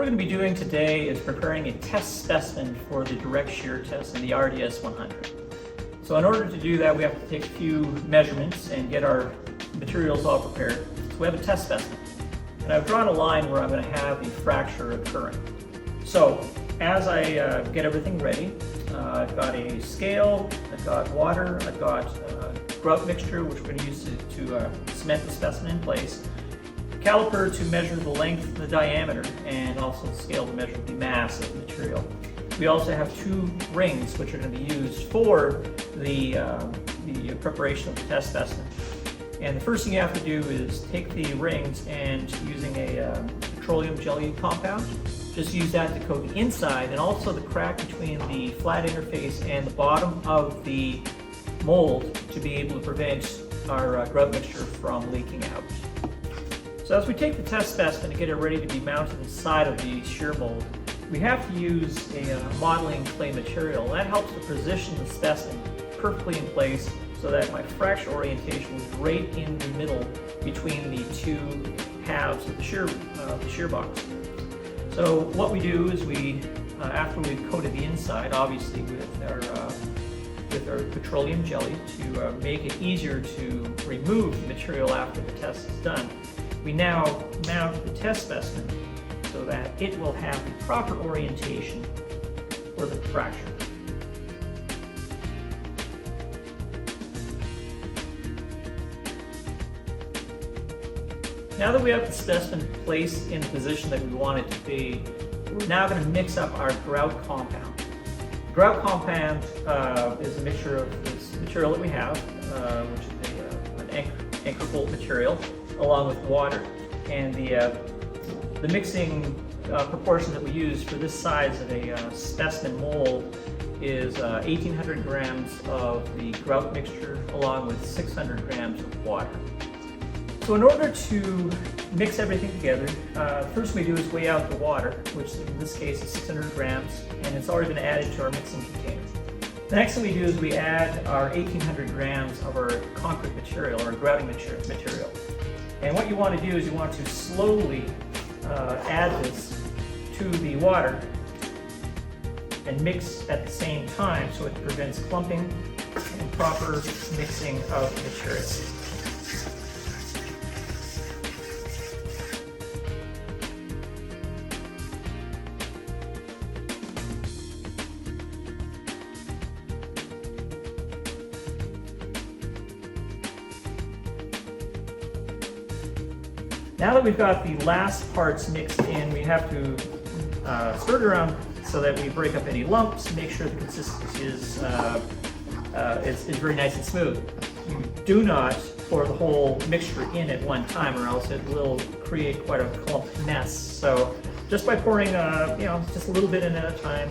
we're going to be doing today is preparing a test specimen for the direct shear test in the RDS 100. So in order to do that, we have to take a few measurements and get our materials all prepared. So we have a test specimen. And I've drawn a line where I'm going to have the fracture occurring. So as I get everything ready, I've got a scale, I've got water, I've got grout mixture, which we're going to use to cement the specimen in place, caliper to measure the length and the diameter, and also the scale to measure the mass of the material. We also have two rings which are going to be used for the preparation of the test specimen. And the first thing you have to do is take the rings and using a petroleum jelly compound, just use that to coat the inside and also the crack between the flat interface and the bottom of the mold to be able to prevent our grout mixture from leaking out. So as we take the test specimen and get it ready to be mounted inside of the shear mold, we have to use a modeling clay material. That helps to position the specimen perfectly in place so that my fracture orientation is right in the middle between the two halves of the shear box. So what we do is we, after we've coated the inside, obviously with our petroleum jelly to make it easier to remove the material after the test is done, we now mount the test specimen so that it will have the proper orientation for the fracture. Now that we have the specimen placed in the position that we want it to be, we're now going to mix up our grout compound. The grout compound is a mixture of this material that we have, which is an anchor bolt material, along with water. And the mixing proportion that we use for this size of a specimen mold is 1,800 grams of the grout mixture along with 600 grams of water. So in order to mix everything together, first we do is weigh out the water, which in this case is 600 grams, and it's already been added to our mixing container. The next thing we do is we add our 1,800 grams of our concrete material, or grouting material. And what you want to do is you want to slowly add this to the water and mix at the same time so it prevents clumping and proper mixing of the material. Now that we've got the last parts mixed in, we have to stir it around so that we break up any lumps, make sure the consistency is very nice and smooth. You do not pour the whole mixture in at one time or else it will create quite a clump mess. So just by pouring just a little bit in at a time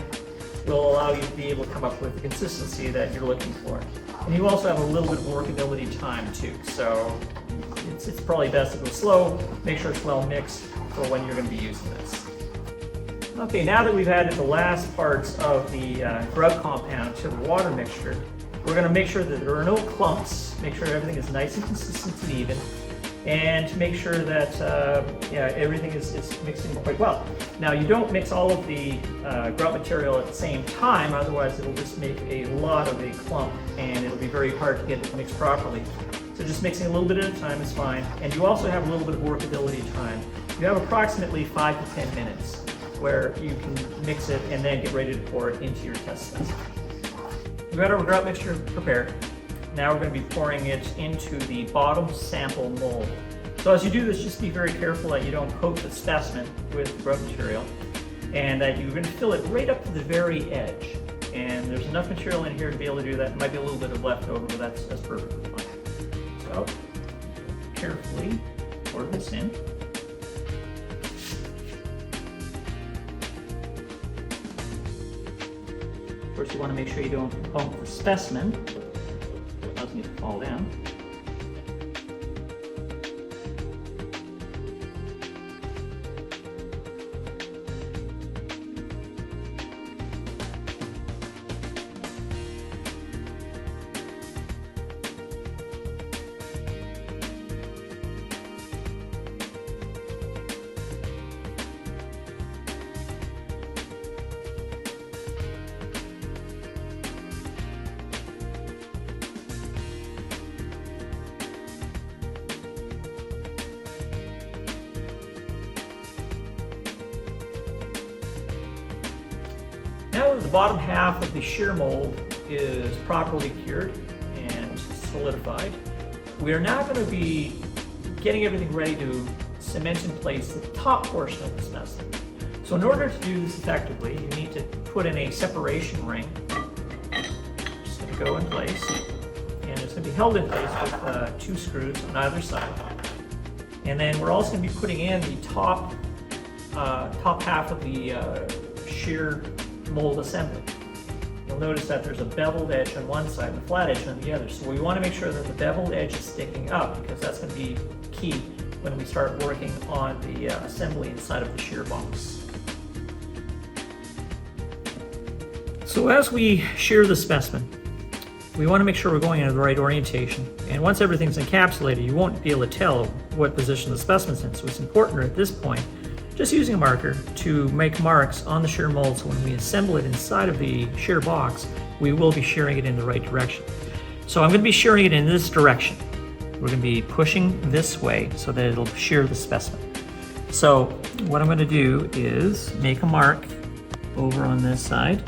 will allow you to be able to come up with the consistency that you're looking for. And you also have a little bit of workability time too. So it's probably best to go slow, make sure it's well mixed for when you're going to be using this. Okay, now that we've added the last parts of the grout compound to the water mixture, we're going to make sure that there are no clumps, make sure everything is nice and consistent and even, and make sure that everything is mixing quite well. Now you don't mix all of the grout material at the same time, otherwise it'll just make a lot of a clump and it'll be very hard to get it mixed properly. So just mixing a little bit at a time is fine. And you also have a little bit of workability time. You have approximately 5 to 10 minutes where you can mix it and then get ready to pour it into your test specimen. We've got our grout mixture prepared. Now we're going to be pouring it into the bottom sample mold. So as you do this, just be very careful that you don't coat the specimen with grout material and that you're going to fill it right up to the very edge. And there's enough material in here to be able to do that. There might be a little bit of leftover, but that's perfectly fine. So, carefully pour this in. Of course, you want to make sure you don't bump the specimen. It doesn't need to fall down. bottom half of the shear mold is properly cured and solidified, we are now going to be getting everything ready to cement in place the top portion of the specimen. So in order to do this effectively, you need to put in a separation ring. Just going to go in place, and it's going to be held in place with 2 screws on either side. And then we're also going to be putting in the top half of the shear mold assembly. You'll notice that there's a beveled edge on one side and a flat edge on the other. So we want to make sure that the beveled edge is sticking up, because that's going to be key when we start working on the assembly inside of the shear box. So as we shear the specimen, we want to make sure we're going in the right orientation. And once everything's encapsulated, you won't be able to tell what position the specimen's in. So it's important at this point, just using a marker to make marks on the shear mold, so when we assemble it inside of the shear box, we will be shearing it in the right direction. So I'm going to be shearing it in this direction. We're going to be pushing this way so that it'll shear the specimen. So what I'm going to do is make a mark over on this side,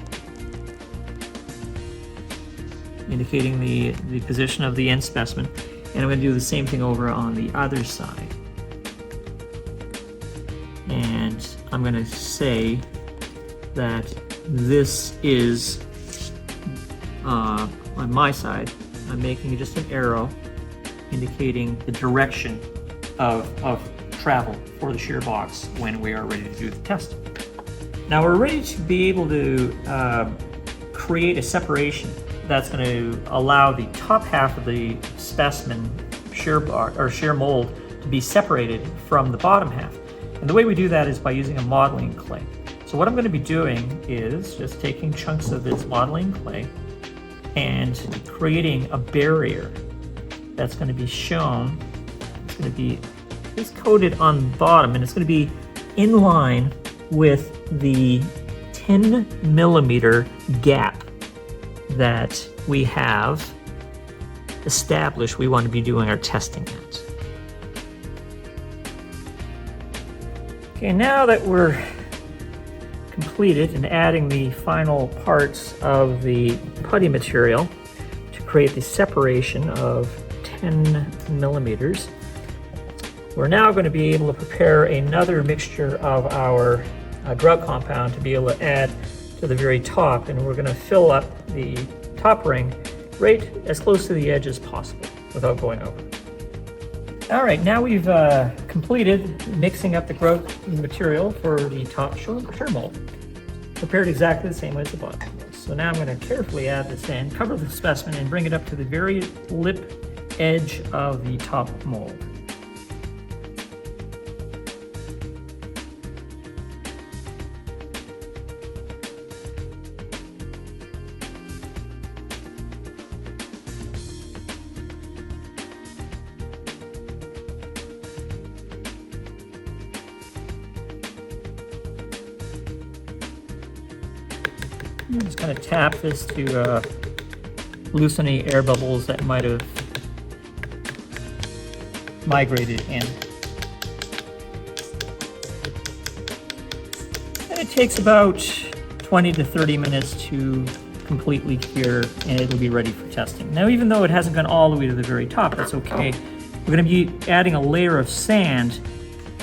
indicating the position of the end specimen, and I'm going to do the same thing over on the other side. And I'm going to say that this is, on my side, I'm making just an arrow indicating the direction of travel for the shear box when we are ready to do the test. Now we're ready to be able to create a separation that's going to allow the top half of the specimen shear mold to be separated from the bottom half. And the way we do that is by using a modeling clay. So what I'm going to be doing is just taking chunks of this modeling clay and creating a barrier that's going to be shown. It's going to be just coated on the bottom, and it's going to be in line with the 10 millimeter gap that we have established we want to be doing our testing at. Okay, now that we're completed and adding the final parts of the putty material to create the separation of 10 millimeters, we're now going to be able to prepare another mixture of our drug compound to be able to add to the very top, and we're going to fill up the top ring right as close to the edge as possible without going over. All right, now we've completed mixing up the growth material for the top shear mold. Prepared exactly the same way as the bottom was. So now I'm going to carefully add this in, cover the specimen, and bring it up to the very lip edge of the top mold. I'm just going to tap this to loosen any air bubbles that might have migrated in. And it takes about 20 to 30 minutes to completely cure, and it'll be ready for testing. Now, even though it hasn't gone all the way to the very top, that's okay. We're going to be adding a layer of sand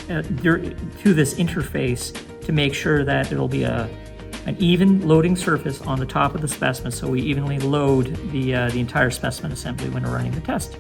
to this interface to make sure that it'll be an even loading surface on the top of the specimen, so we evenly load the entire specimen assembly when we're running the test.